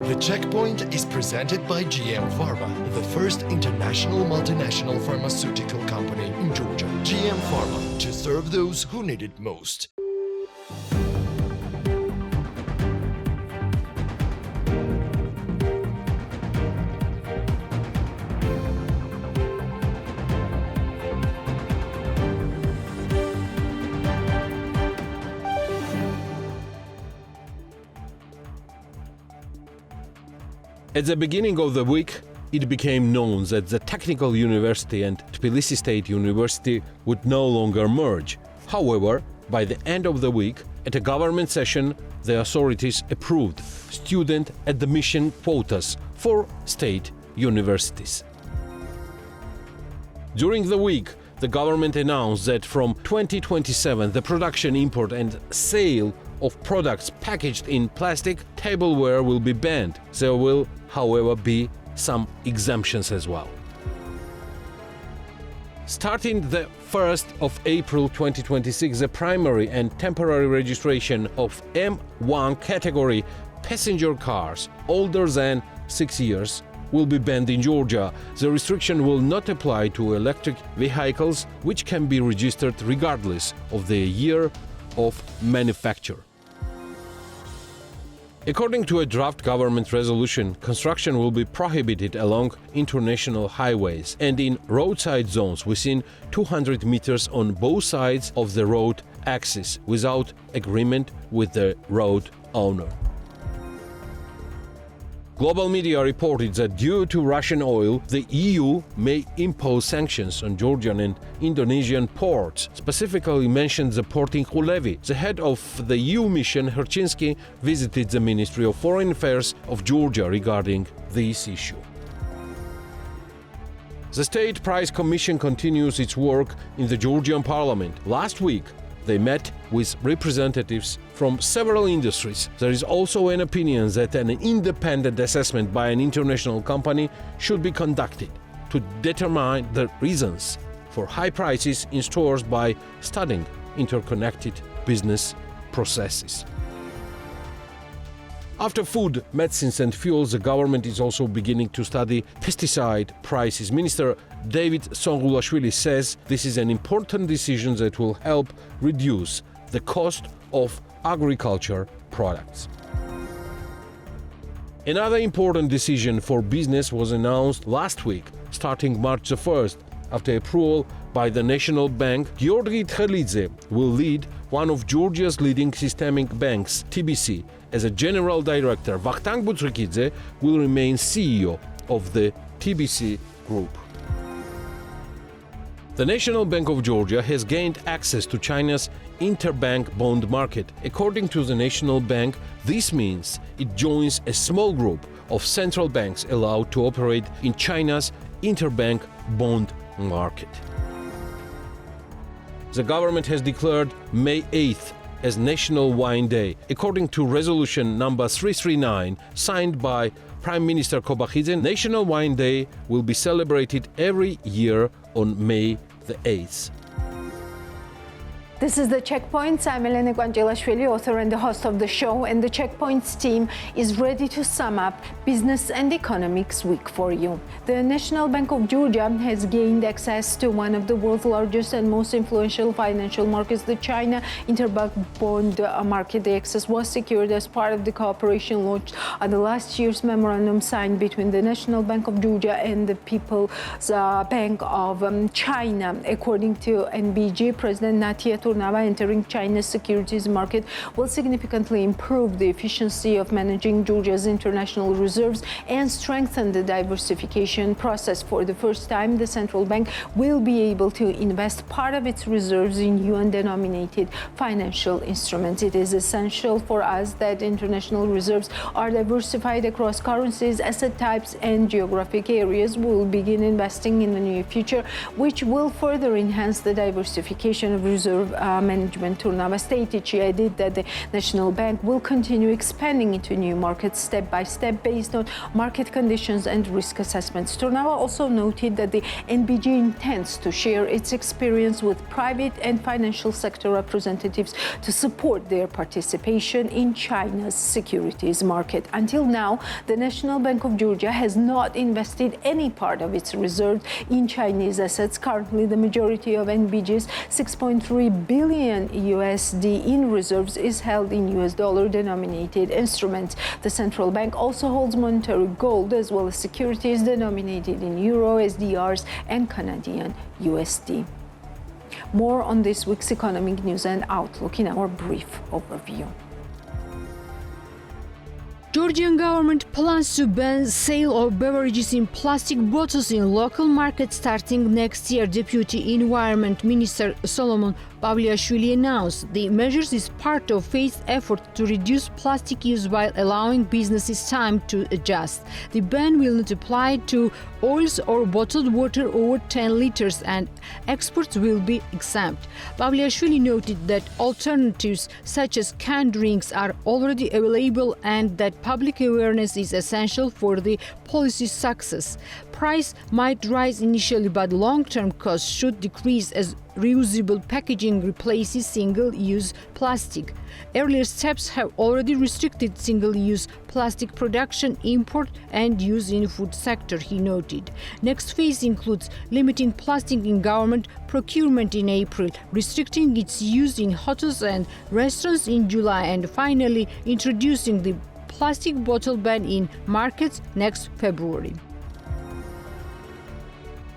The Checkpoint is presented by GM Pharma, the first international multinational pharmaceutical company in Georgia. GM Pharma, to serve those who need it most. At the beginning of the week, it became known that the Technical University and Tbilisi State University would no longer merge. However, by the end of the week, at a government session, the authorities approved student admission quotas for state universities. During the week, the government announced that from 2027, the production, import and sale of products packaged in plastic tableware will be banned. There will, however, be some exemptions as well. Starting the 1st of April 2026, the primary and temporary registration of M1 category passenger cars older than 6 years will be banned in Georgia. The restriction will not apply to electric vehicles, which can be registered regardless of the year of manufacture. According to a draft government resolution, construction will be prohibited along international highways and in roadside zones within 200 meters on both sides of the road axis without agreement with the road owner. Global media reported that due to Russian oil, the EU may impose sanctions on Georgian and Indonesian ports. Specifically mentioned the port in Khulevi. The head of the EU mission, Herchinsky, visited the Ministry of Foreign Affairs of Georgia regarding this issue. The State Price Commission continues its work in the Georgian parliament. Last week, they met with representatives from several industries. There is also an opinion that an independent assessment by an international company should be conducted to determine the reasons for high prices in stores by studying interconnected business processes. After food, medicines and fuels, the government is also beginning to study pesticide prices. Minister David Songulashvili says this is an important decision that will help reduce the cost of agriculture products. Another important decision for business was announced last week, starting March the 1st. After approval by the National Bank, Georgi Tkhelidze will lead one of Georgia's leading systemic banks, TBC. As a general director, Vakhtang Butrikidze will remain CEO of the TBC Group. The National Bank of Georgia has gained access to China's interbank bond market. According to the National Bank, this means it joins a small group of central banks allowed to operate in China's interbank bond market. The government has declared May 8th as National Wine Day. According to resolution number 339 signed by Prime Minister Kobakhidze, National Wine Day will be celebrated every year on May the 8th. This is The Checkpoint. I'm Elena Guangelashvili, author and the host of the show, and the Checkpoint's team is ready to sum up business and economics week for you. The National Bank of Georgia has gained access to one of the world's largest and most influential financial markets, the China interbank bond market. The access was secured as part of the cooperation launched on the last year's memorandum signed between the National Bank of Georgia and the People's Bank of China. According to NBG, President Natia Turnava, entering China's securities market will significantly improve the efficiency of managing Georgia's international reserves and strengthen the diversification process. For the first time, the central bank will be able to invest part of its reserves in yuan-denominated financial instruments. It is essential for us that international reserves are diversified across currencies, asset types, and geographic areas. We will begin investing in the near future, which will further enhance the diversification of reserve Management Turnava stated. She added that the National Bank will continue expanding into new markets step by step based on market conditions and risk assessments. Turnava also noted that the NBG intends to share its experience with private and financial sector representatives to support their participation in China's securities market. Until now, the National Bank of Georgia has not invested any part of its reserves in Chinese assets. Currently, the majority of NBG's $6.3 billion USD in reserves is held in US dollar denominated instruments. The central bank also holds monetary gold as well as securities denominated in euro, SDRs, and Canadian USD. More on this week's economic news and outlook in our brief overview. Georgian government plans to ban sale of beverages in plastic bottles in local markets starting next year, Deputy Environment Minister Solomon Pavliashvili announced. The measures is part of phased effort to reduce plastic use while allowing businesses time to adjust. The ban will not apply to oils or bottled water over 10 liters and exports will be exempt. Pavliashvili noted that alternatives such as canned drinks are already available and that public awareness is essential for the policy's success. Price might rise initially, but long-term costs should decrease as reusable packaging replaces single-use plastic. Earlier steps have already restricted single-use plastic production, import, and use in food sector, he noted. Next phase includes limiting plastic in government procurement in April, restricting its use in hotels and restaurants in July, and finally introducing the plastic bottle ban in markets next February.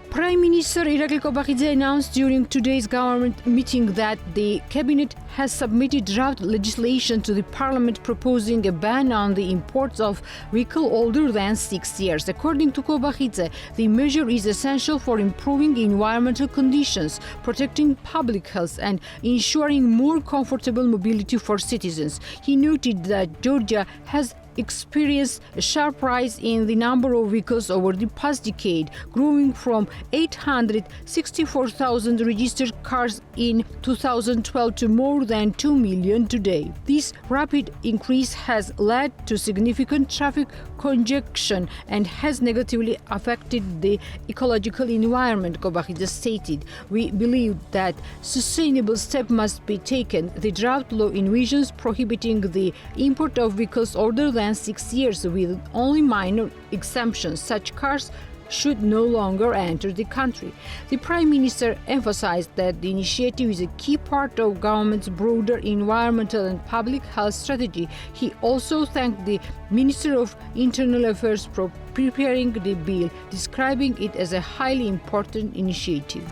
Prime Minister Irakli Kobakhidze announced during today's government meeting that the cabinet has submitted draft legislation to the parliament proposing a ban on the imports of vehicles older than 6 years. According to Kobakhidze, the measure is essential for improving environmental conditions, protecting public health, and ensuring more comfortable mobility for citizens. He noted that Georgia has experienced a sharp rise in the number of vehicles over the past decade, growing from 864,000 registered cars in 2012 to more than 2 million today. This rapid increase has led to significant traffic congestion and has negatively affected the ecological environment, Kobakhidze stated. We believe that sustainable steps must be taken. The draft law envisions prohibiting the import of vehicles older than 6 years with only minor exemptions. Such cars should no longer enter the country. The Prime Minister emphasized that the initiative is a key part of government's broader environmental and public health strategy. He also thanked the Minister of Internal Affairs for preparing the bill, describing it as a highly important initiative.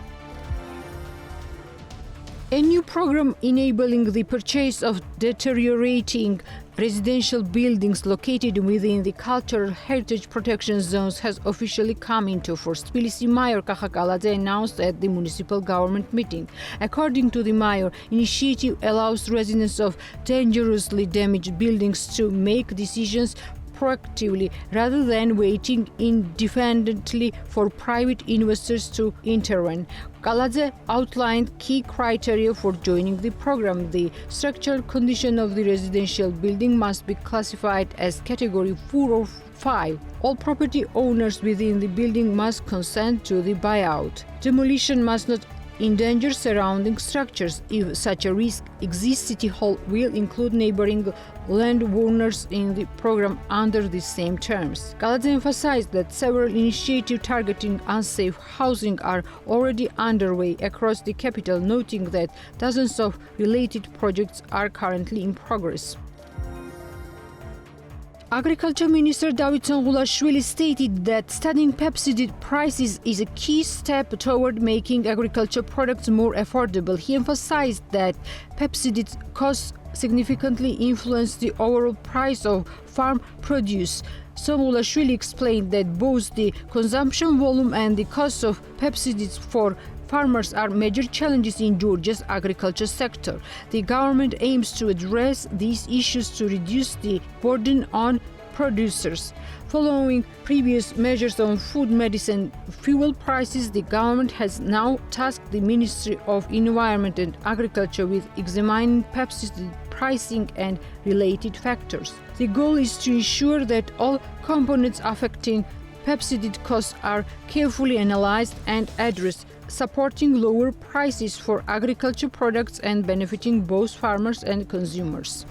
A new program enabling the purchase of deteriorating residential buildings located within the cultural heritage protection zones has officially come into force. Tbilisi Mayor Kakha Kaladze announced at the municipal government meeting. According to the mayor, initiative allows residents of dangerously damaged buildings to make decisions proactively rather than waiting indefinitely for private investors to intervene. Kaladze outlined key criteria for joining the program. The structural condition of the residential building must be classified as category 4 or 5. All property owners within the building must consent to the buyout. Demolition must not endanger surrounding structures. If such a risk exists, City Hall will include neighboring landowners in the program under the same terms. Kaladze emphasized that several initiatives targeting unsafe housing are already underway across the capital, noting that dozens of related projects are currently in progress. Agriculture Minister Davidson Gulashvili stated that studying pesticide prices is a key step toward making agriculture products more affordable. He emphasized that pesticide costs significantly influence the overall price of farm produce. Gulashvili explained that both the consumption volume and the cost of pesticides for farmers are major challenges in Georgia's agriculture sector. The government aims to address these issues to reduce the burden on producers. Following previous measures on food, medicine, fuel prices, the government has now tasked the Ministry of Environment and Agriculture with examining pesticide pricing and related factors. The goal is to ensure that all components affecting pesticide costs are carefully analyzed and addressed, supporting lower prices for agriculture products and benefiting both farmers and consumers.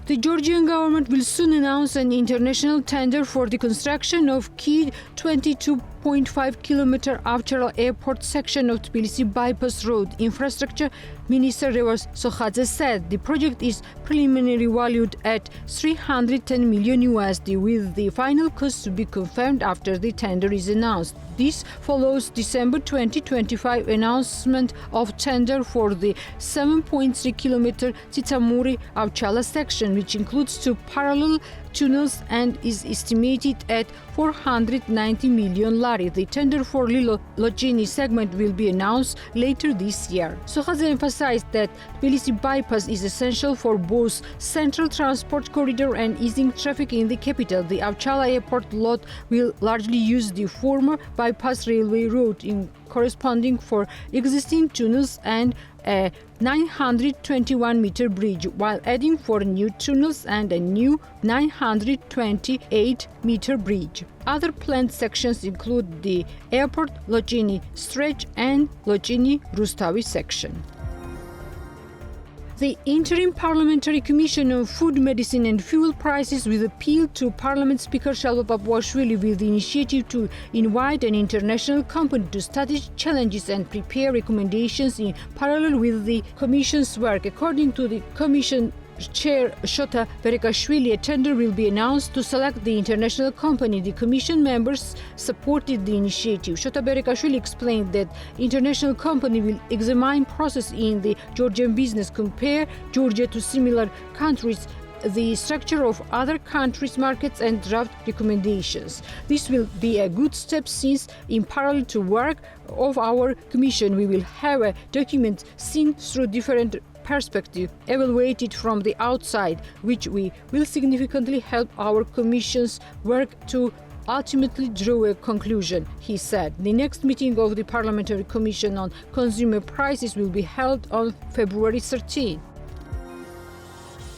The Georgian government will soon announce an international tender for the construction of key 22.5-kilometer Avchala Airport section of Tbilisi Bypass Road. Infrastructure Minister Revaz Sokhadze said the project is preliminarily valued at $310 million USD, with the final cost to be confirmed after the tender is announced. This follows December 2025 announcement of tender for the 7.3-kilometer Tsamuri-Avchala section, which includes two parallel tunnels and is estimated at 490 million lari. The tender for Lilo-Logini segment will be announced later this year. Sokhadze emphasized that Tbilisi bypass is essential for both central transport corridor and easing traffic in the capital. The Avchala airport lot will largely use the former bypass railway route, in corresponding for existing tunnels and a 921-meter bridge, while adding 4 new tunnels and a new 928-meter bridge. Other planned sections include the Airport-Logini stretch and Logini-Rustavi section. The Interim Parliamentary Commission on Food, Medicine and Fuel Prices will appeal to Parliament Speaker Shalva Papuashvili with the initiative to invite an international company to study challenges and prepare recommendations in parallel with the Commission's work. According to the Commission Chair Shota Berekashvili, a tender will be announced to select the international company. The Commission members supported the initiative. Shota Berekashvili explained that international company will examine process in the Georgian business, compare Georgia to similar countries, the structure of other countries' markets and draft recommendations. This will be a good step, since in parallel to work of our Commission, we will have a document seen through different perspective, evaluated from the outside, which will significantly help our Commission's work to ultimately draw a conclusion, he said. The next meeting of the Parliamentary Commission on Consumer Prices will be held on February 13.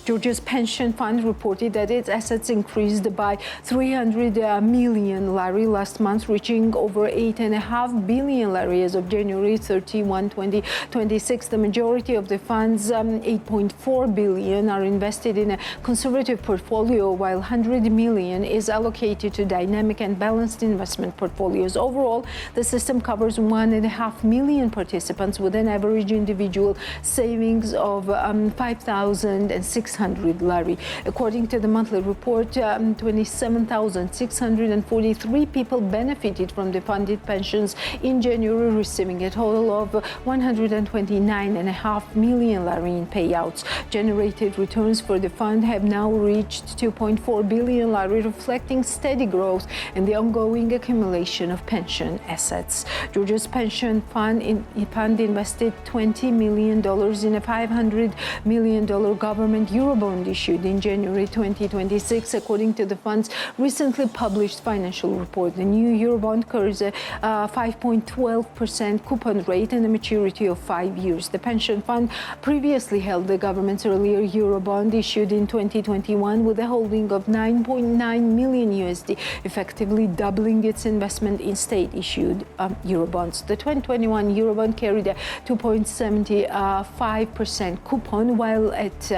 Georgia's pension fund reported that its assets increased by 300 million lari last month, reaching over 8.5 billion lari as of January 31, 2026. The majority of the fund's 8.4 billion are invested in a conservative portfolio, while 100 million is allocated to dynamic and balanced investment portfolios. Overall, the system covers 1.5 million participants with an average individual savings of 5,600 lari. According to the monthly report, 27,643 people benefited from the funded pensions in January, receiving a total of 129.5 million lari in payouts. Generated returns for the fund have now reached 2.4 billion lari, reflecting steady growth and the ongoing accumulation of pension assets. Georgia's pension fund invested $20 million in a $500 million government Eurobond issued in January 2026, according to the fund's recently published financial report. The new Eurobond carries a 5.12% coupon rate and a maturity of 5 years. The pension fund previously held the government's earlier Eurobond issued in 2021 with a holding of 9.9 million USD, effectively doubling its investment in state-issued Eurobonds. The 2021 Eurobond carried a 2.75% coupon, while at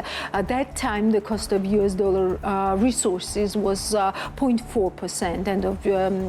that time the cost of US dollar resources was 0.4%. And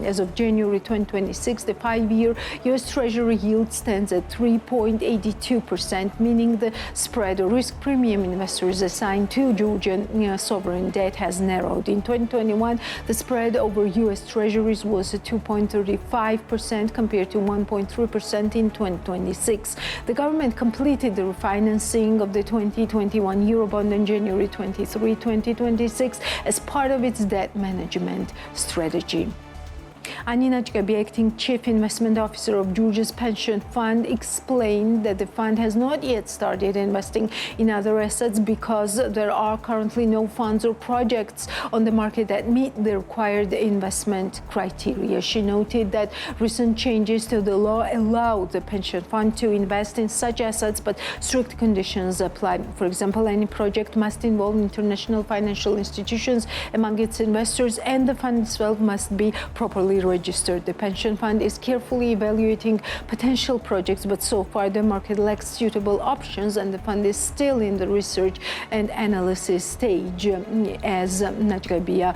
as of January 2026, the 5-year US Treasury yield stands at 3.82%, meaning the spread or risk premium investors assigned to Georgian sovereign debt has narrowed. In 2021, the spread over US Treasuries was 2.35% compared to 1.3% in 2026. The government completed the refinancing of the 2021 Eurobond in January 23, 2026 as part of its debt management strategy. Ani Nachgabi, acting chief investment officer of Georgia's pension fund, explained that the fund has not yet started investing in other assets because there are currently no funds or projects on the market that meet the required investment criteria. She noted that recent changes to the law allow the pension fund to invest in such assets, but strict conditions apply. For example, any project must involve international financial institutions among its investors, and the fund itself must be properly registered. The pension fund is carefully evaluating potential projects, but so far the market lacks suitable options, and the fund is still in the research and analysis stage, as Nachgabia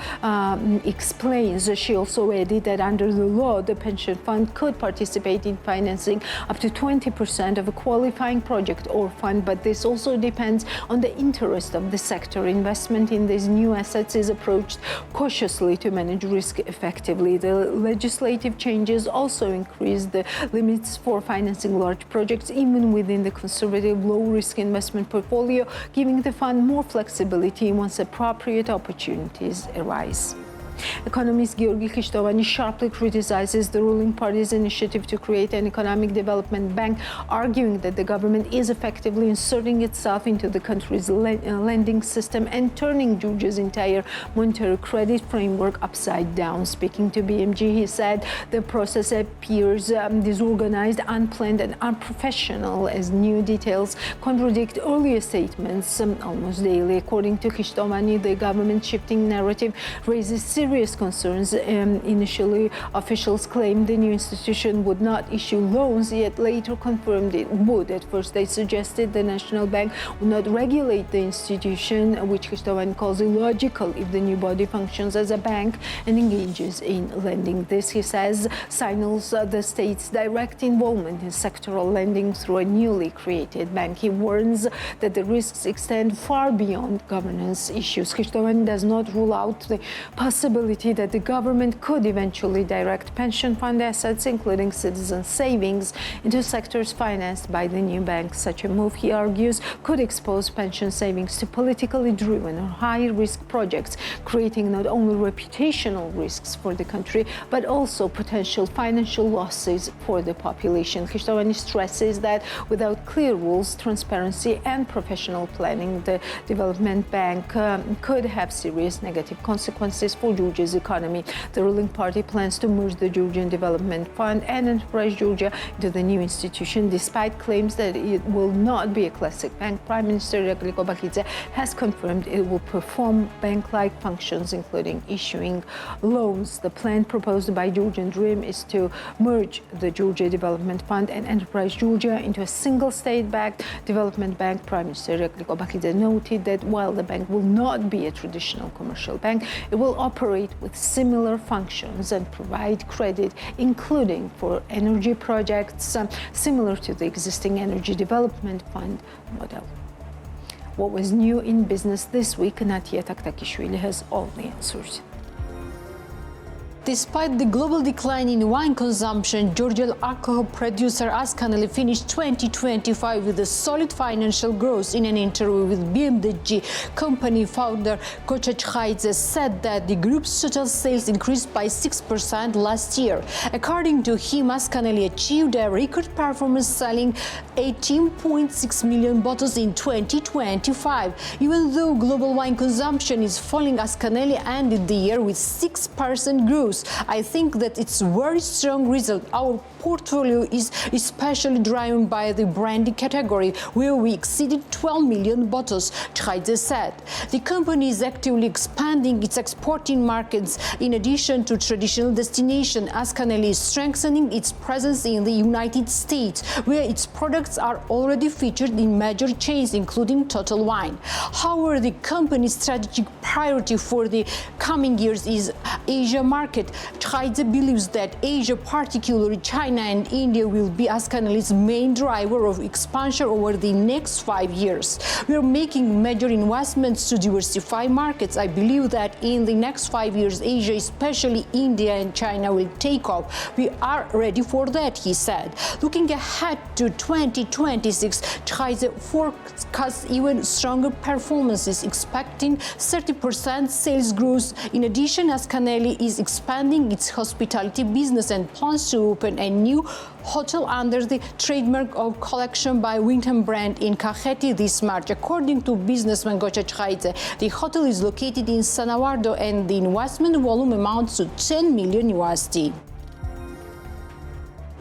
explains. She also added that under the law, the pension fund could participate in financing up to 20% of a qualifying project or fund, but this also depends on the interest of the sector. Investment in these new assets is approached cautiously to manage risk effectively. The legislative changes also increase the limits for financing large projects, even within the conservative low-risk investment portfolio, giving the fund more flexibility once appropriate opportunities arise. Economist Georgi Khishtovani sharply criticizes the ruling party's initiative to create an economic development bank, arguing that the government is effectively inserting itself into the country's lending system and turning Georgia's entire monetary credit framework upside down. Speaking to BMG, he said the process appears disorganized, unplanned, and unprofessional, as new details contradict earlier statements almost daily. According to Khishtovani, the government shifting narrative raises serious concerns. Initially, officials claimed the new institution would not issue loans, yet later confirmed it would. At first, they suggested the National Bank would not regulate the institution, which Khishtovani calls illogical if the new body functions as a bank and engages in lending. This, he says, signals the state's direct involvement in sectoral lending through a newly created bank. He warns that the risks extend far beyond governance issues. Khishtovani does not rule out the possibility that the government could eventually direct pension fund assets, including citizen savings, into sectors financed by the new bank. Such a move, he argues, could expose pension savings to politically driven or high-risk projects, creating not only reputational risks for the country, but also potential financial losses for the population. Khishtovani stresses that without clear rules, transparency, and professional planning, the development bank could have serious negative consequences for Georgia's economy. The ruling party plans to merge the Georgian Development Fund and Enterprise Georgia into the new institution, despite claims that it will not be a classic bank. Prime Minister Irakli Kobakidze has confirmed it will perform bank-like functions, including issuing loans. The plan proposed by Georgian Dream is to merge the Georgia Development Fund and Enterprise Georgia into a single state-backed development bank. Prime Minister Irakli Kobakidze noted that while the bank will not be a traditional commercial bank, it will operate with similar functions and provide credit, including for energy projects, similar to the existing Energy Development Fund model. What was new in business this week? Natia Taktakishvili has all the answers. Despite the global decline in wine consumption, Georgian alcohol producer Askaneli finished 2025 with a solid financial growth. In an interview with BMG company founder Kocha Chkhaidze said that the group's total sales increased by 6% last year. According to him, Askaneli achieved a record performance, selling 18.6 million bottles in 2025. Even though global wine consumption is falling, Askaneli ended the year with 6% growth. I think that it's a very strong result. Our portfolio is especially driven by the brandy category, where we exceeded 12 million bottles, Chkhaidze said. The company is actively expanding its exporting markets. In addition to traditional destinations, Askaneli is strengthening its presence in the United States, where its products are already featured in major chains, including Total Wine. However, the company's strategic priority for the coming years is Asia market. Chkhaidze believes that Asia, particularly China and India, will be Askaneli's main driver of expansion over the next 5 years. We are making major investments to diversify markets. I believe that in the next 5 years, Asia, especially India and China, will take off. We are ready for that, he said. Looking ahead to 2026, Chkhaidze forecasts even stronger performances, expecting 30% sales growth. In addition, Askaneli is expecting expanding its hospitality business and plans to open a new hotel under the trademark of Collection by Wyndham brand in Kakheti this March. According to businessman Gocha Chkhaidze, the hotel is located in Sanawardo and the investment volume amounts to 10 million USD.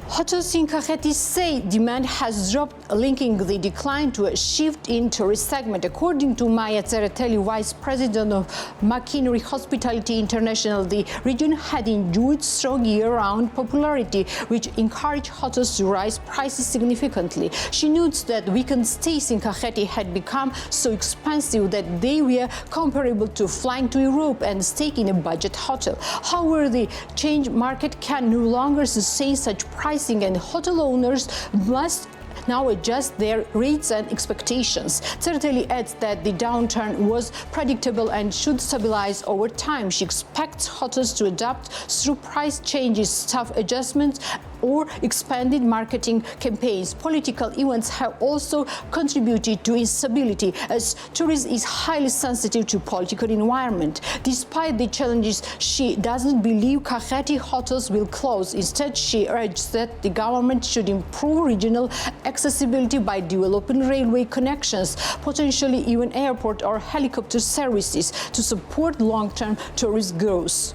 Hotels in Kakheti say demand has dropped, linking the decline to a shift in tourist segment. According to Maya Tsereteli, Vice President of Machinery Hospitality International, the region had enjoyed strong year-round popularity, which encouraged hotels to raise prices significantly. She notes that weekend stays in Kakheti had become so expensive that they were comparable to flying to Europe and staying in a budget hotel. However, the change market can no longer sustain such pricing, and hotel owners must now adjust their rates and expectations. Tsereteli adds that the downturn was predictable and should stabilize over time. She expects hotels to adapt through price changes, staff adjustments, or expanded marketing campaigns. Political events have also contributed to instability, as tourism is highly sensitive to political environment. Despite the challenges, she doesn't believe Kakheti hotels will close. Instead, she urges that the government should improve regional accessibility by developing railway connections, potentially even airport or helicopter services, to support long-term tourist growth.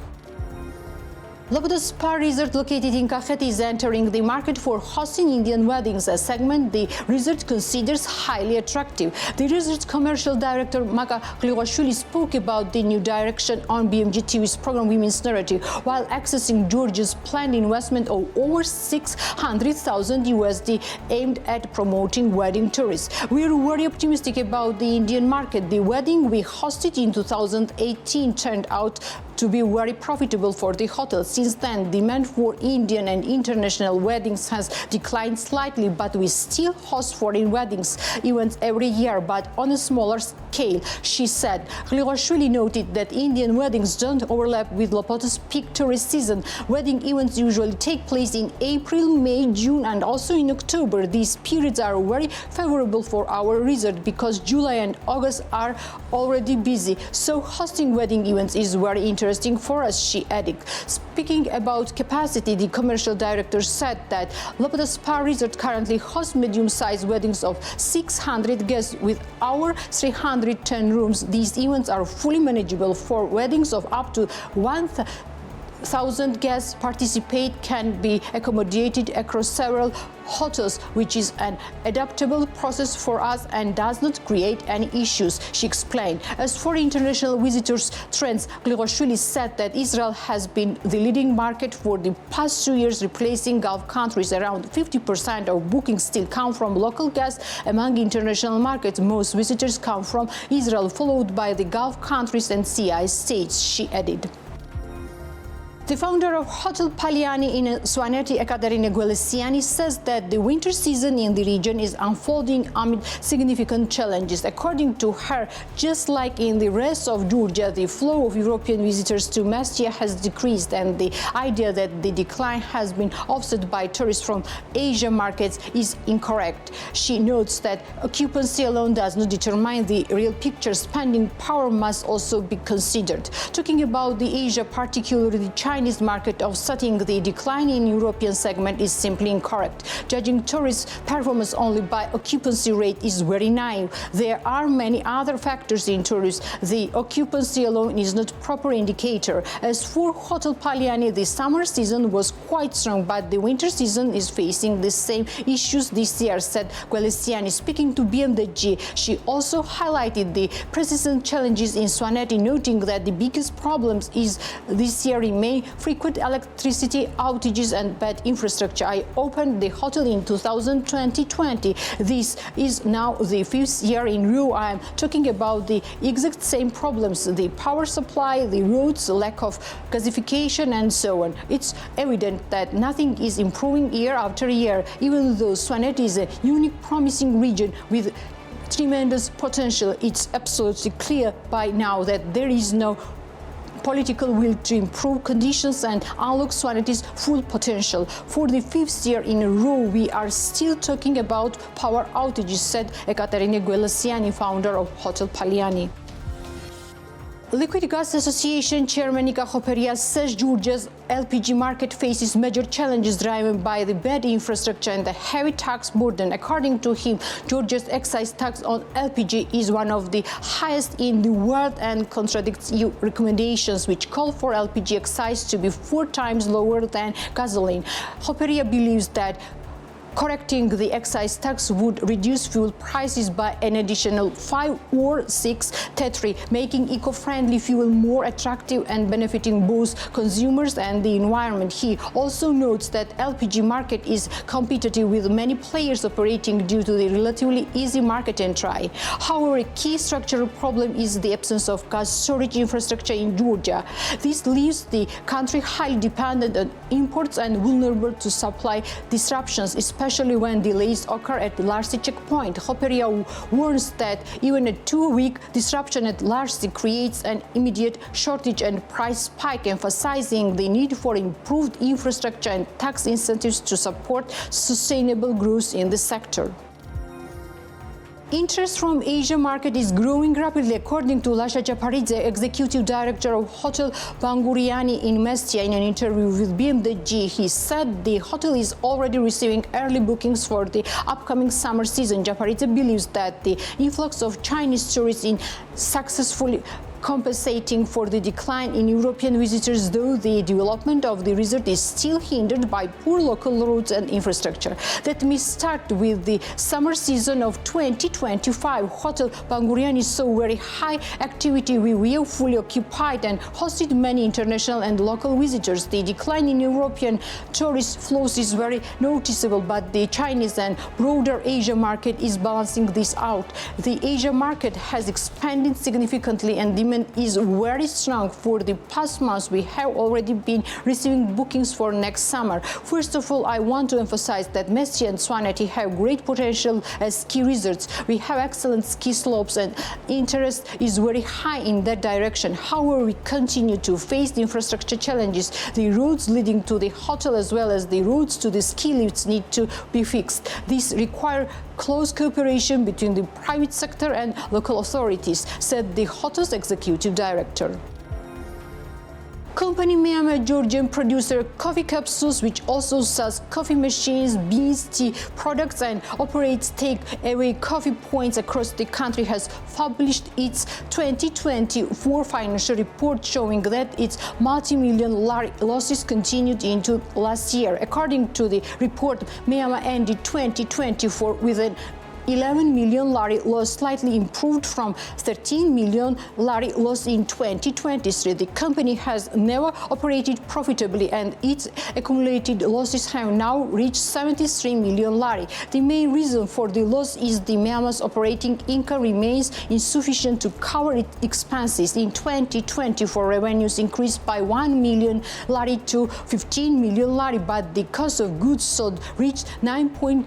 Loboda Spa Resort, located in Kakheti, is entering the market for hosting Indian weddings, a segment the resort considers highly attractive. The resort's commercial director, Maka Gliwashvili, spoke about the new direction on BMG TV's program Women's Narrative, while accessing Georgia's planned investment of over 600,000 USD aimed at promoting wedding tourists. We are very optimistic about the Indian market. The wedding we hosted in 2018 turned out to be very profitable for the hotel. Since then, demand for Indian and international weddings has declined slightly, but we still host foreign weddings events every year, but on a smaller scale, she said. Gliwashvili noted that Indian weddings don't overlap with Lopota's peak tourist season. Wedding events usually take place in April, May, June, and also in October. These periods are very favorable for our resort because July and August are already busy. So hosting wedding events is very interesting for us, she added. Speaking about capacity, the commercial director said that Loboda Spa Resort currently hosts medium-sized weddings of 600 guests with our 310 rooms. These events are fully manageable. For weddings of up to 1,000 guests participate can be accommodated across several hotels, which is an adaptable process for us and does not create any issues, she explained. As for international visitors trends, Gliwashvili said that Israel has been the leading market for the past 2 years, replacing Gulf countries. Around 50% of bookings still come from local guests. Among international markets, most visitors come from Israel, followed by the Gulf countries and CI states, she added. The founder of Hotel Paliani in Svaneti, Ekaterina Gwelesiani, says that the winter season in the region is unfolding amid significant challenges. According to her, just like in the rest of Georgia, the flow of European visitors to Mestia has decreased, and the idea that the decline has been offset by tourists from Asia markets is incorrect. She notes that occupancy alone does not determine the real picture. Spending power must also be considered. Talking about the Asia, particularly the Chinese market, offsetting the decline in European segment is simply incorrect. Judging tourist performance only by occupancy rate is very naive. There are many other factors in tourism. The occupancy alone is not proper indicator. As for Hotel Paliani, the summer season was quite strong, but the winter season is facing the same issues this year, said Gwelesiani. Speaking to BMG, she also highlighted the persistent challenges in Svaneti, noting that the biggest problems is this year remain frequent electricity outages and bad infrastructure. I opened the hotel in 2020. This is now the 5th year in a row I am talking about the exact same problems: the power supply, the roads, lack of gasification, and so on. It's evident that nothing is improving year after year, even though Svaneti is a unique, promising region with tremendous potential. It's absolutely clear by now that there is no political will to improve conditions and unlock Svaneti's full potential. For the 5th year in a row, we are still talking about power outages, said Ekaterina Gwelesiani, founder of Hotel Paliani. Liquid Gas Association Chairman Nika Hoperia says Georgia's LPG market faces major challenges driven by the bad infrastructure and the heavy tax burden. According to him, Georgia's excise tax on LPG is one of the highest in the world and contradicts EU recommendations which call for LPG excise to be 4 times lower than gasoline. Hoperia believes that correcting the excise tax would reduce fuel prices by an additional 5 or 6 tetri, making eco-friendly fuel more attractive and benefiting both consumers and the environment. He also notes that LPG market is competitive with many players operating due to the relatively easy market entry. However, a key structural problem is the absence of gas storage infrastructure in Georgia. This leaves the country highly dependent on imports and vulnerable to supply disruptions, especially when delays occur at the Larsi checkpoint. Hoperia warns that even a 2-week disruption at Larsi creates an immediate shortage and price spike, emphasizing the need for improved infrastructure and tax incentives to support sustainable growth in the sector. Interest from Asia market is growing rapidly, according to Lasha Japaridze, Executive Director of Hotel Banguriani in Mestia. In an interview with BMDG, he said the hotel is already receiving early bookings for the upcoming summer season. Japaridze believes that the influx of Chinese tourists in successfully compensating for the decline in European visitors, though the development of the resort is still hindered by poor local roads and infrastructure. Let me start with the summer season of 2025. Hotel Banguriani saw very high activity. We were fully occupied and hosted many international and local visitors. The decline in European tourist flows is very noticeable, but the Chinese and broader Asia market is balancing this out. The Asia market has expanded significantly and demand is very strong. For the past months, we have already been receiving bookings for next summer. First of all, I want to emphasize that Mestia and Svaneti have great potential as ski resorts. We have excellent ski slopes and interest is very high in that direction. However, we continue to face the infrastructure challenges. The roads leading to the hotel as well as the roads to the ski lifts need to be fixed. This requires close cooperation between the private sector and local authorities, said the hotel's executive director. Company Meama, Georgian producer coffee capsules, which also sells coffee machines, beans, tea products, and operates take-away coffee points across the country, has published its 2024 financial report showing that its multi-million lari losses continued into last year. According to the report, Meama ended 2024 with an 11 million lari loss, slightly improved from 13 million lari loss in 2023. The company has never operated profitably and its accumulated losses have now reached 73 million lari. The main reason for the loss is the Meama's operating income remains insufficient to cover its expenses. In 2024, revenues increased by 1 million lari to 15 million lari, but the cost of goods sold reached 9.4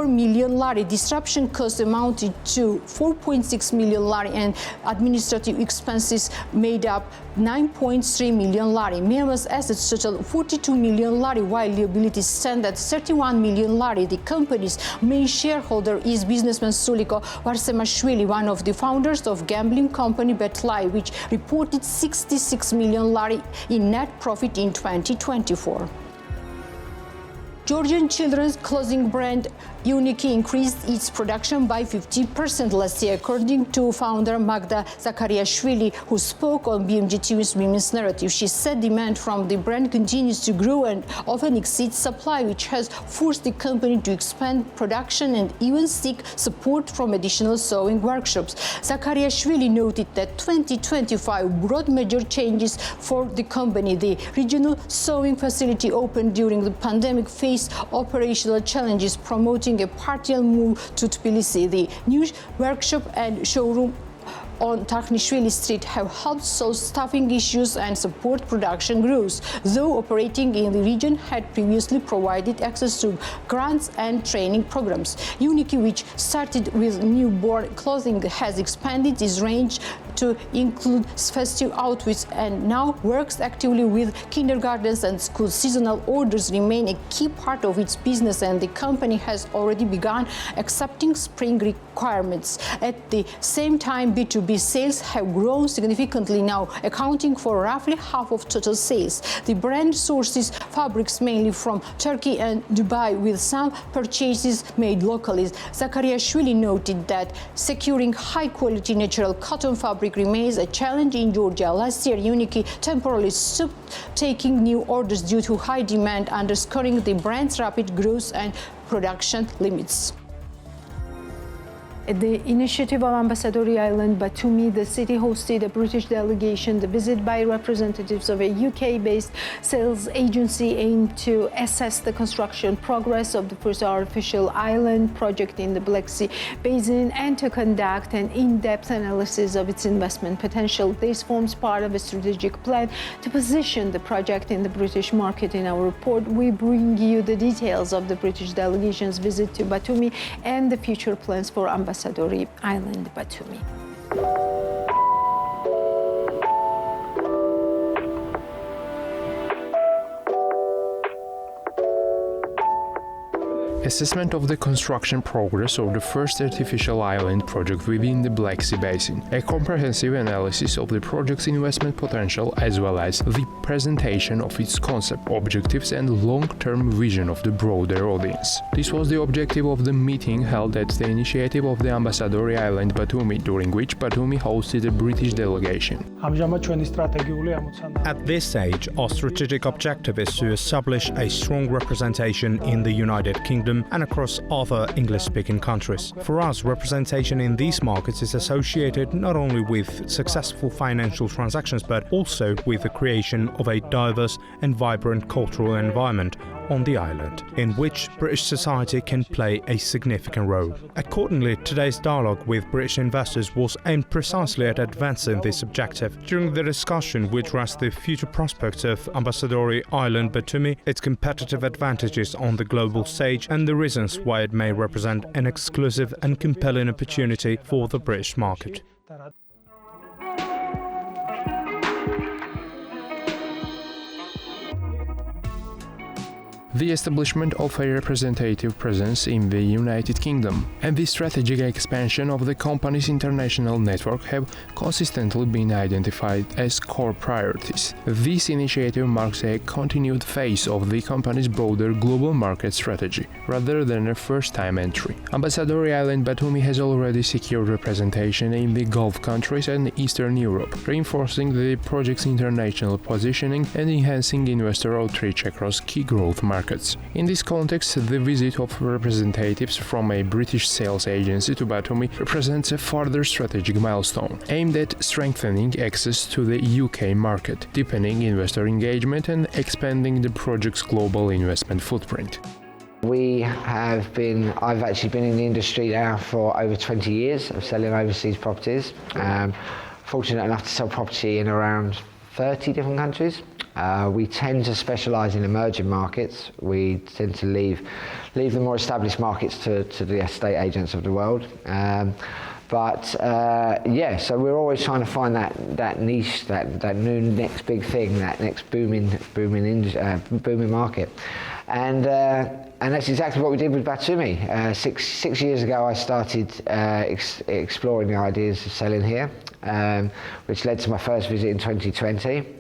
million lari. Disruption costs amounted to 4.6 million lari and administrative expenses made up 9.3 million lari. Meama's assets total 42 million lari while liabilities stand at 31 million lari. The company's main shareholder is businessman Suliko Varsemashvili, one of the founders of gambling company BetLive, which reported 66 million lari in net profit in 2024. Georgian children's clothing brand Uniki increased its production by 50% last year, according to founder Magda Zakariashvili, who spoke on BMG TV's Women's Narrative. She said demand from the brand continues to grow and often exceeds supply, which has forced the company to expand production and even seek support from additional sewing workshops. Zakariashvili noted that 2025 brought major changes for the company. The regional sewing facility opened during the pandemic faced operational challenges, promoting a partial move to Tbilisi. The new workshop and showroom on Takhnishvili Street have helped solve staffing issues and support production growth, though operating in the region had previously provided access to grants and training programs. Uniki, which started with newborn clothing, has expanded its range to include festive outfits and now works actively with kindergartens and schools. Seasonal orders remain a key part of its business, and the company has already begun accepting spring requirements. At the same time, B2B sales have grown significantly, now accounting for roughly half of total sales. The brand sources fabrics mainly from Turkey and Dubai, with some purchases made locally. Zakariashvili noted that securing high-quality natural cotton fabric remains a challenge in Georgia. Last year, Uniki temporarily stopped taking new orders due to high demand, underscoring the brand's rapid growth and production limits. At the initiative of Ambassadori Island, Batumi, the city hosted a British delegation. The visit by representatives of a UK-based sales agency aimed to assess the construction progress of the first artificial island project in the Black Sea Basin and to conduct an in-depth analysis of its investment potential. This forms part of a strategic plan to position the project in the British market. In our report, we bring you the details of the British delegation's visit to Batumi and the future plans for Ambassadori Island, Batumi. Assessment of the construction progress of the first artificial island project within the Black Sea Basin, a comprehensive analysis of the project's investment potential as well as the presentation of its concept, objectives and long-term vision of the broader audience. This was the objective of the meeting held at the initiative of the Ambassadori Island Batumi, during which Batumi hosted a British delegation. At this stage, our strategic objective is to establish a strong representation in the United Kingdom and across other English-speaking countries. For us, representation in these markets is associated not only with successful financial transactions, but also with the creation of a diverse and vibrant cultural environment on the island, in which British society can play a significant role. Accordingly, today's dialogue with British investors was aimed precisely at advancing this objective. During the discussion, we addressed the future prospects of Ambassadori Island Batumi, its competitive advantages on the global stage, and the reasons why it may represent an exclusive and compelling opportunity for the British market. The establishment of a representative presence in the United Kingdom and the strategic expansion of the company's international network have consistently been identified as core priorities. This initiative marks a continued phase of the company's broader global market strategy, rather than a first-time entry. Ambassadori Island Batumi has already secured representation in the Gulf countries and Eastern Europe, reinforcing the project's international positioning and enhancing investor outreach across key growth markets. In this context, the visit of representatives from a British sales agency to Batumi represents a further strategic milestone, aimed at strengthening access to the UK market, deepening investor engagement and expanding the project's global investment footprint. I've actually been in the industry now for over 20 years of selling overseas properties. Fortunate enough to sell property in around 30 different countries. We tend to specialise in emerging markets. We tend to leave the more established markets to the estate agents of the world. So we're always trying to find that niche, that new next big thing, that next booming market. And that's exactly what we did with Batumi. Six years ago, I started exploring the ideas of selling here, which led to my first visit in 2020.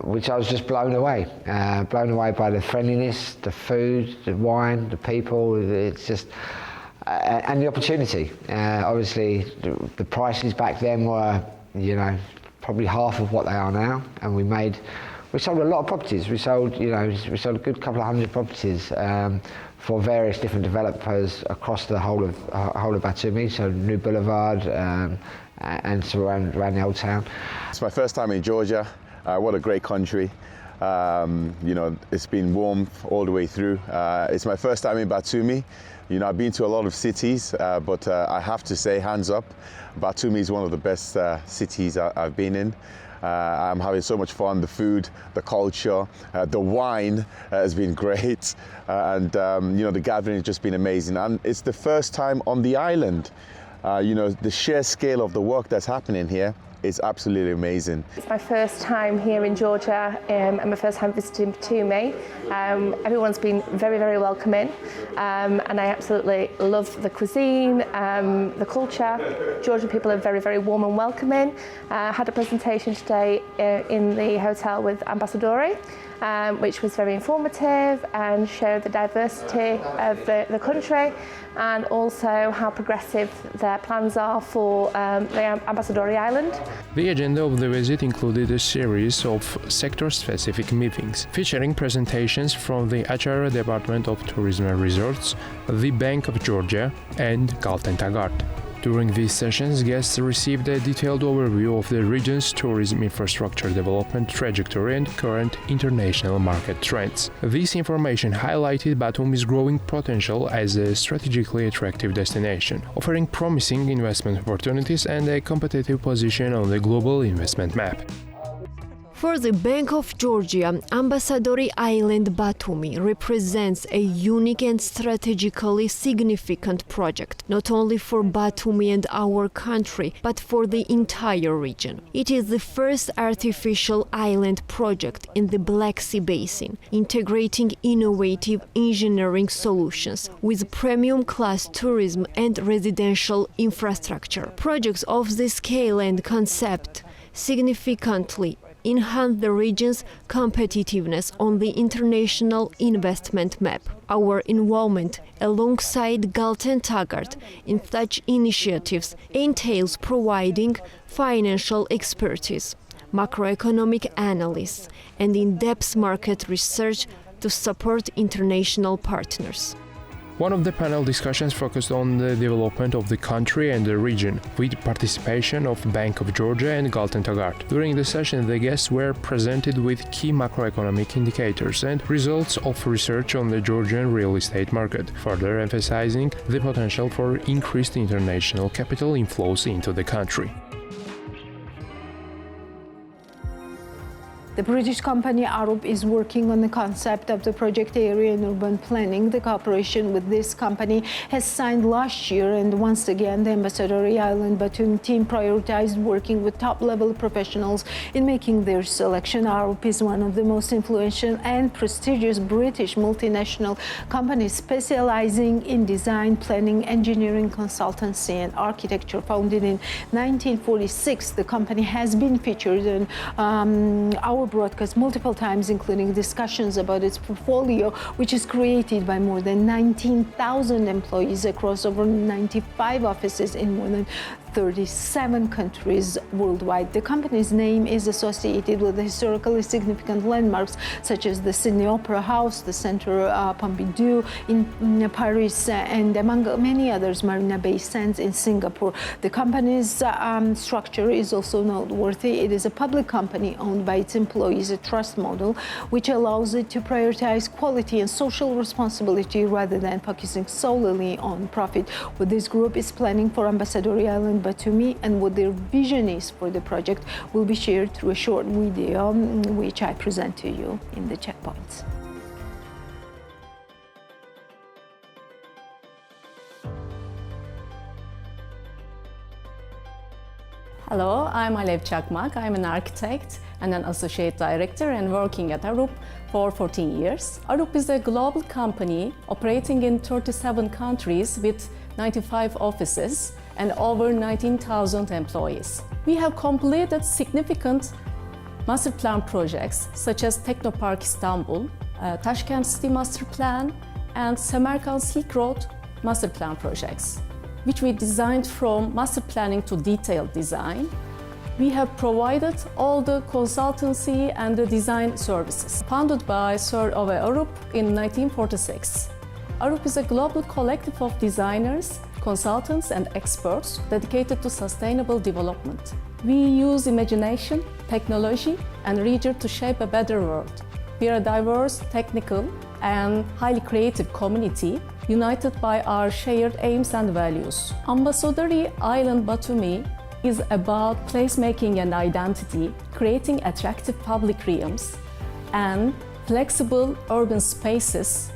Which I was just blown away by the friendliness, the food, the wine, the people. It's just and the opportunity. Obviously, the prices back then were, probably half of what they are now, and we sold a lot of properties. We sold a good couple of hundred properties for various different developers across the whole of Batumi. So New Boulevard and so around the old town. It's my first time in Georgia. What a great country. It's been warm all the way through. It's my first time in Batumi. I've been to a lot of cities, but I have to say, hands up, Batumi is one of the best cities I've been in. I'm having so much fun. The food, the culture, the wine has been great. The gathering has just been amazing. And it's the first time on the island. The sheer scale of the work that's happening here is absolutely amazing. It's my first time here in Georgia and my first time visiting Batumi. Everyone's been very, very welcoming and I absolutely love the cuisine, the culture. Georgian people are very, very warm and welcoming. I had a presentation today in the hotel with Ambassadori, which was very informative and showed the diversity of the country and also how progressive their plans are for the Ambassadori Island. The agenda of the visit included a series of sector-specific meetings, featuring presentations from the Acharya Department of Tourism and Resorts, the Bank of Georgia, and Galten Taggart. During these sessions, guests received a detailed overview of the region's tourism infrastructure development trajectory and current international market trends. This information highlighted Batumi's growing potential as a strategically attractive destination, offering promising investment opportunities and a competitive position on the global investment map. For the Bank of Georgia, Ambassadori Island Batumi represents a unique and strategically significant project, not only for Batumi and our country, but for the entire region. It is the first artificial island project in the Black Sea Basin, integrating innovative engineering solutions with premium-class tourism and residential infrastructure. Projects of this scale and concept significantly enhance the region's competitiveness on the international investment map. Our involvement alongside Galten Taggart in such initiatives entails providing financial expertise, macroeconomic analysis, and in-depth market research to support international partners. One of the panel discussions focused on the development of the country and the region, with participation of Bank of Georgia and Galten Taggart. During the session, the guests were presented with key macroeconomic indicators and results of research on the Georgian real estate market, further emphasizing the potential for increased international capital inflows into the country. The British company Arup is working on the concept of the project area and urban planning. The cooperation with this company has signed last year, and once again the Ambassadori Island Batumi team prioritized working with top-level professionals in making their selection. Arup is one of the most influential and prestigious British multinational companies specializing in design, planning, engineering, consultancy, and architecture. Founded in 1946, the company has been featured in our broadcast multiple times, including discussions about its portfolio, which is created by more than 19,000 employees across over 95 offices in more than 37 countries worldwide. The company's name is associated with the historically significant landmarks such as the Sydney Opera House, the Centre Pompidou in Paris, and among many others, Marina Bay Sands in Singapore. The company's structure is also noteworthy. It is a public company owned by its employees, a trust model, which allows it to prioritize quality and social responsibility rather than focusing solely on profit. What this group is planning for Ambassadori Island Batumi and what their vision is for the project will be shared through a short video which I present to you in the checkpoints. Hello, I'm Alev Çakmak. I'm an architect and an associate director and working at Arup for 14 years. Arup is a global company operating in 37 countries with 95 offices and over 19,000 employees. We have completed significant master plan projects such as Technopark Istanbul, Tashkent City Master Plan, and Samarkand Silk Road Master Plan projects, which we designed from master planning to detailed design. We have provided all the consultancy and the design services. Founded by Sir Ove Arup in 1946. Arup is a global collective of designers, consultants and experts dedicated to sustainable development. We use imagination, technology and rigor to shape a better world. We are a diverse, technical and highly creative community united by our shared aims and values. Ambassadori Island Batumi is about placemaking and identity, creating attractive public realms and flexible urban spaces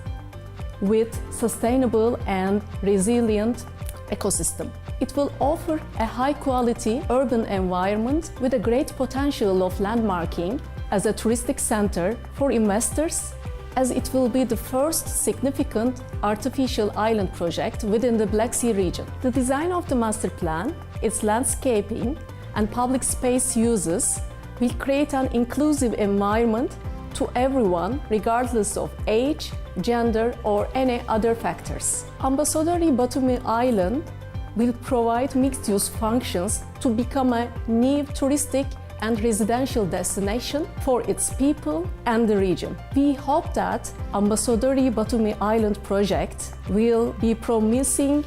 with sustainable and resilient ecosystem. It will offer a high-quality urban environment with a great potential of landmarking as a touristic center for investors, as it will be the first significant artificial island project within the Black Sea region. The design of the master plan, its landscaping, and public space uses will create an inclusive environment to everyone, regardless of age, gender, or any other factors. Ambassadori Batumi Island will provide mixed-use functions to become a new touristic and residential destination for its people and the region. We hope that Ambassadori Batumi Island project will be promising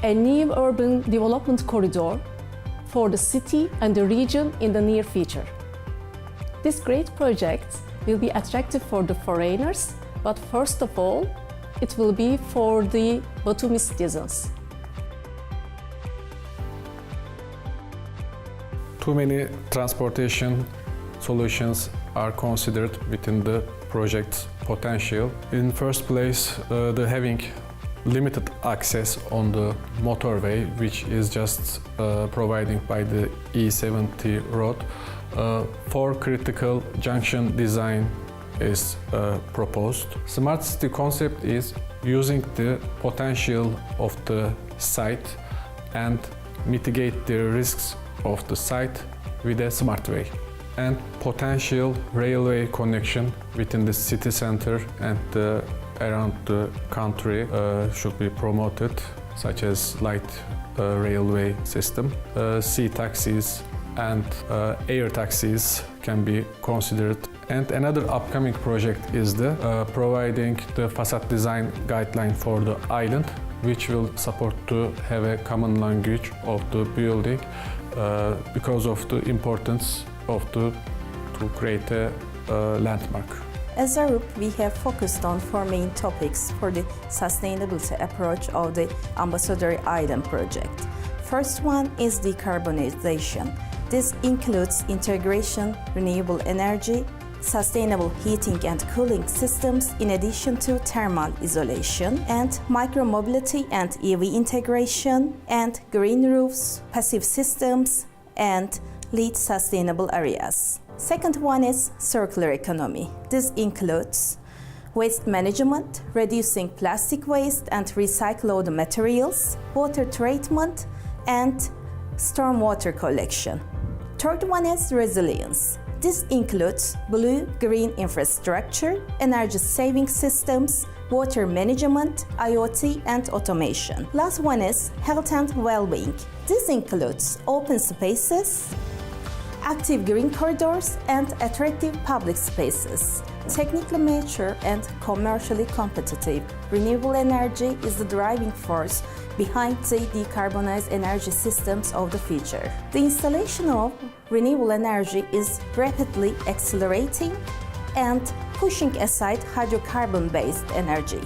a new urban development corridor for the city and the region in the near future. This great project will be attractive for the foreigners, but first of all, it will be for the Batumi citizens. Too many transportation solutions are considered within the project's potential. In first place, the having limited access on the motorway, which is just providing by the E70 road. For critical junction design is proposed. Smart city concept is using the potential of the site and mitigate the risks of the site with a smart way. And potential railway connection within the city center and around the country should be promoted, such as light railway system. Sea taxis and air taxis can be considered. And another upcoming project is the providing the facade design guideline for the island, which will support to have a common language of the building because of the importance of to create a landmark. As Arup, we have focused on 4 main topics for the sustainability approach of the Ambassadori Island project. First one is decarbonization. This includes integration, renewable energy, sustainable heating and cooling systems, in addition to thermal isolation, and micromobility and EV integration, and green roofs, passive systems, and lead sustainable areas. Second one is circular economy. This includes waste management, reducing plastic waste and recycled materials, water treatment, and stormwater collection. Third one is resilience. This includes blue-green infrastructure, energy-saving systems, water management, IoT, and automation. Last one is health and well-being. This includes open spaces, active green corridors, and attractive public spaces. Technically mature and commercially competitive, renewable energy is the driving force behind the decarbonized energy systems of the future. The installation of renewable energy is rapidly accelerating and pushing aside hydrocarbon-based energy.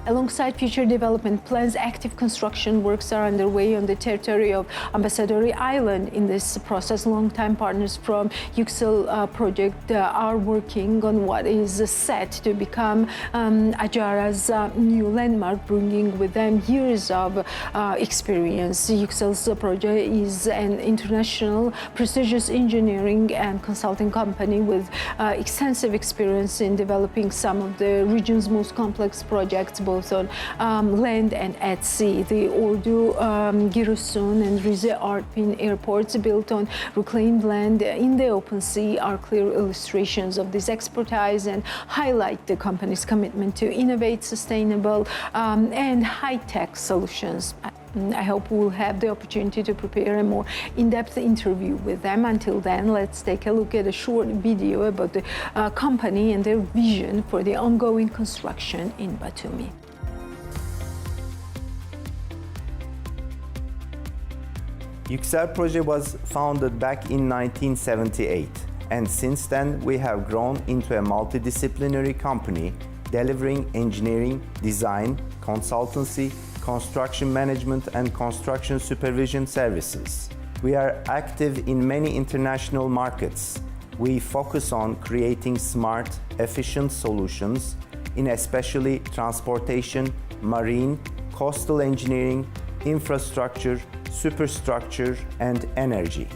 Alongside future development plans, active construction works are underway on the territory of Ambassadori Island. In this process, longtime partners from Yüksel project are working on what is set to become Acara's new landmark, bringing with them years of experience. Yüksel's project is an international prestigious engineering and consulting company with extensive experience in developing some of the region's most complex projects, both on land and at sea. The Ordu, Giresun, and Rize Artvin airports, built on reclaimed land in the open sea, are clear illustrations of this expertise and highlight the company's commitment to innovate sustainable and high-tech solutions. I hope we'll have the opportunity to prepare a more in-depth interview with them. Until then, let's take a look at a short video about the company and their vision for the ongoing construction in Batumi. Yüksel project was founded back in 1978, and since then we have grown into a multidisciplinary company delivering engineering, design, consultancy, construction management, and construction supervision services. We are active in many international markets. We focus on creating smart, efficient solutions in especially transportation, marine, coastal engineering, infrastructure, superstructure, and energy.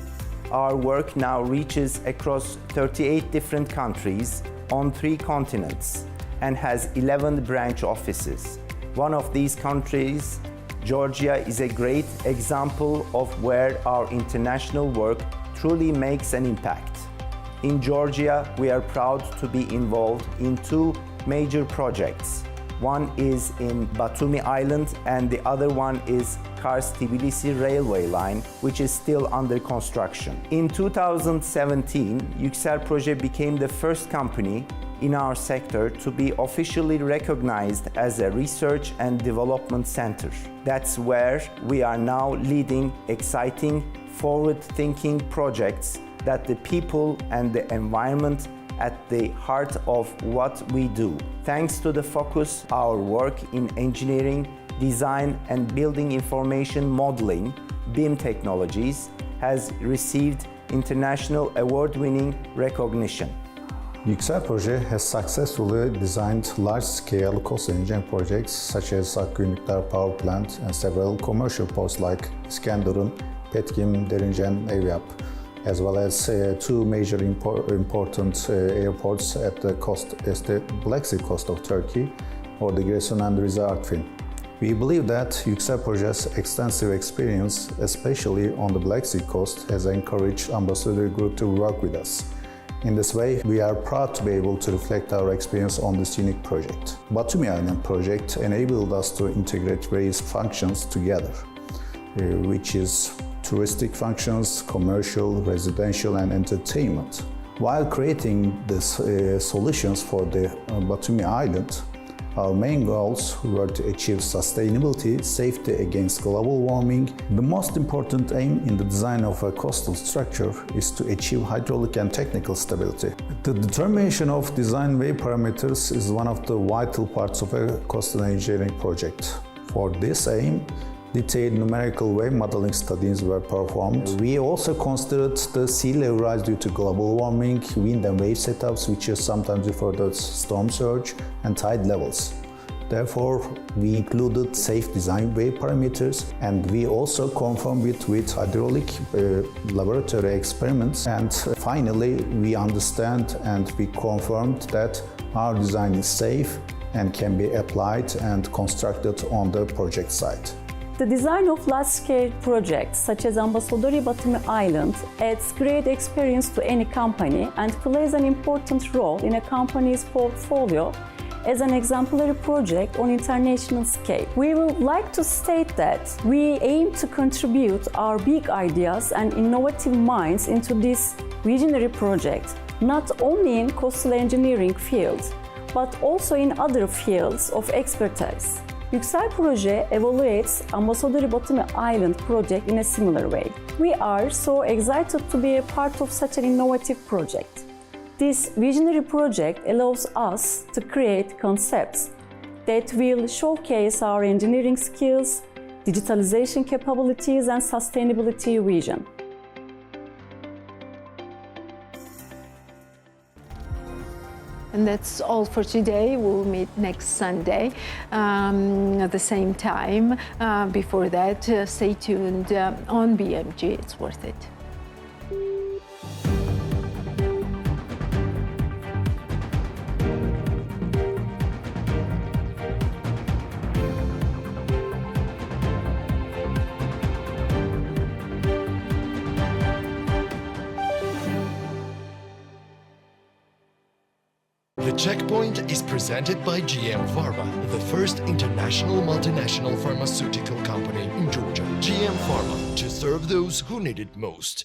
Our work now reaches across 38 different countries on 3 continents and has 11 branch offices. One of these countries, Georgia, is a great example of where our international work truly makes an impact. In Georgia, we are proud to be involved in 2 major projects. One is in Batumi Island and the other one is Kars-Tbilisi railway line, which is still under construction. In 2017, Yüksel Proje became the first company in our sector to be officially recognized as a research and development center. That's where we are now leading exciting, forward-thinking projects that the people and the environment at the heart of what we do. Thanks to the focus, our work in engineering, design and building information modeling, BIM technologies, has received international award-winning recognition. Yüksel Proje has successfully designed large-scale cost engineering projects such as Akkuyu Nuclear Power Plant and several commercial ports like İskenderun, Petkim, Derince, Eyüp, as well as 2 major important airports at the Black Sea coast of Turkey, or the Giresun and Rize Artvin. We believe that Yüksel Proje's extensive experience, especially on the Black Sea coast, has encouraged Ambassador Group to work with us. In this way, we are proud to be able to reflect our experience on this unique project. Batumi Island project enabled us to integrate various functions together, which is touristic functions, commercial, residential, and entertainment. While creating these solutions for the Batumi Island, our main goals were to achieve sustainability, safety against global warming. The most important aim in the design of a coastal structure is to achieve hydraulic and technical stability. The determination of design wave parameters is one of the vital parts of a coastal engineering project. For this aim, detailed numerical wave modeling studies were performed. We also considered the sea level rise due to global warming, wind and wave setups, which is sometimes referred to as storm surge, and tide levels. Therefore, we included safe design wave parameters, and we also confirmed it with hydraulic laboratory experiments. And finally, we understand and we confirmed that our design is safe and can be applied and constructed on the project site. The design of large-scale projects such as Ambassadori Batumi Island adds great experience to any company and plays an important role in a company's portfolio as an exemplary project on international scale. We would like to state that we aim to contribute our big ideas and innovative minds into this visionary project, not only in coastal engineering fields, but also in other fields of expertise. Yüksel Proje evaluates Ambassadori Batumi Island project in a similar way. We are so excited to be a part of such an innovative project. This visionary project allows us to create concepts that will showcase our engineering skills, digitalization capabilities, and sustainability vision. And that's all for today. We'll meet next Sunday at the same time. Before that, stay tuned on BMG. It's worth it. The Checkpoint is presented by GM Pharma, the first international multinational pharmaceutical company in Georgia. GM Pharma, to serve those who need it most.